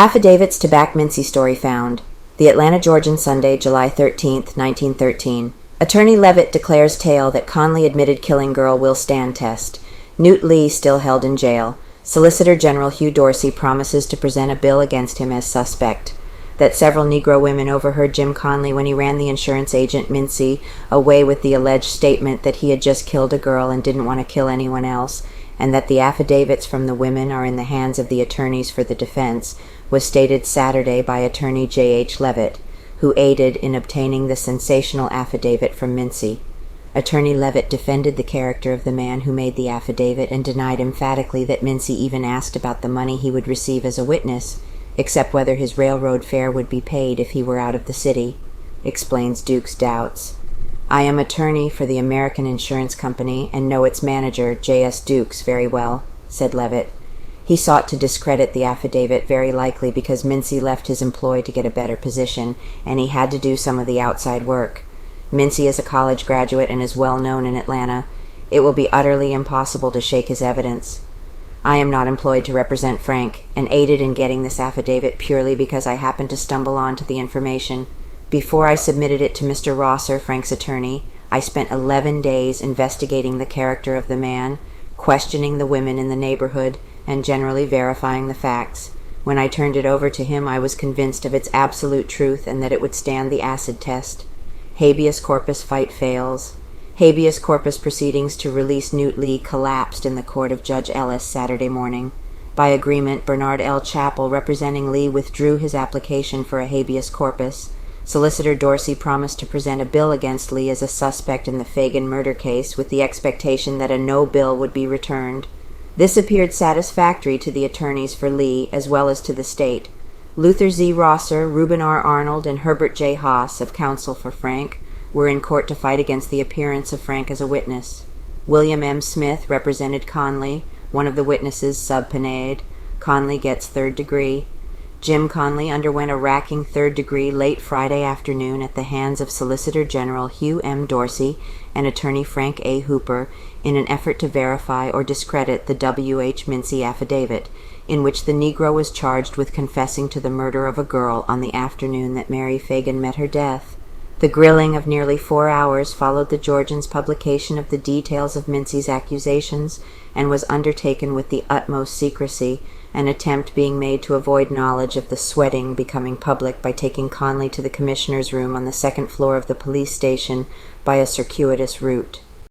Affidavits to back Mincey story found. The Atlanta Georgian, Sunday, July 13, 1913. Attorney Leavitt declares tale that Conley admitted killing girl will stand test. NEWT Lee still held in jail. Solicitor General Hugh Dorsey promises to present a bill against him as suspect. That several Negro women overheard Jim Conley when he ran the insurance agent Mincey away with the alleged statement that he had just killed a girl and didn't want to kill anyone else, and that the affidavits from the women are in the hands of the attorneys for the defense, was stated Saturday by Attorney J.H. Leavitt, who aided in obtaining the sensational affidavit from Mincey. Attorney Leavitt defended the character of the man who made the affidavit and denied emphatically that Mincey even asked about the money he would receive as a witness, except whether his railroad fare would be paid if he were out of the city, explains Duke's doubts. I am attorney for the American Insurance Company and know its manager, J.S. Dukes, very well, said Leavitt. He sought to discredit the affidavit, very likely because Mincey left his employ to get a better position, and he had to do some of the outside work. Mincey is a college graduate and is well known in Atlanta. It will be utterly impossible to shake his evidence. I am not employed to represent Frank, and aided in getting this affidavit purely because I happened to stumble onto the information. Before I submitted it to Mr. Rosser, Frank's attorney, I spent 11 days investigating the character of the man, questioning the women in the neighborhood, and generally verifying the facts. When I turned it over to him, I was convinced of its absolute truth and that it would stand the acid test. Habeas corpus fight fails. Habeas corpus proceedings to release NEWT Lee collapsed in the court of Judge Ellis Saturday morning. By agreement, Bernard L. Chappell, representing Lee, withdrew his application for a habeas corpus. Solicitor Dorsey promised to present a bill against Lee as a suspect in the Fagan murder case with the expectation that a no bill would be returned. This appeared satisfactory to the attorneys for Lee as well as to the state. Luther Z. Rosser, Reuben R. Arnold, and Herbert J. Haas, of counsel for Frank, were in court to fight against the appearance of Frank as a witness. William M. Smith represented Conley, one of the witnesses subpoenaed. Conley gets third degree. Jim Conley underwent a racking third degree late Friday afternoon at the hands of Solicitor General Hugh M. Dorsey and Attorney Frank A. Hooper in an effort to verify or discredit the W. H. Mincey affidavit, in which the Negro was charged with confessing to the murder of a girl on the afternoon that Mary Fagan met her death. The grilling of nearly 4 hours followed the Georgian's publication of the details of Mincey's accusations and was undertaken with the utmost secrecy, an attempt being made to avoid knowledge of the sweating becoming public by taking Conley to the commissioner's room on the second floor of the police station by a circuitous route.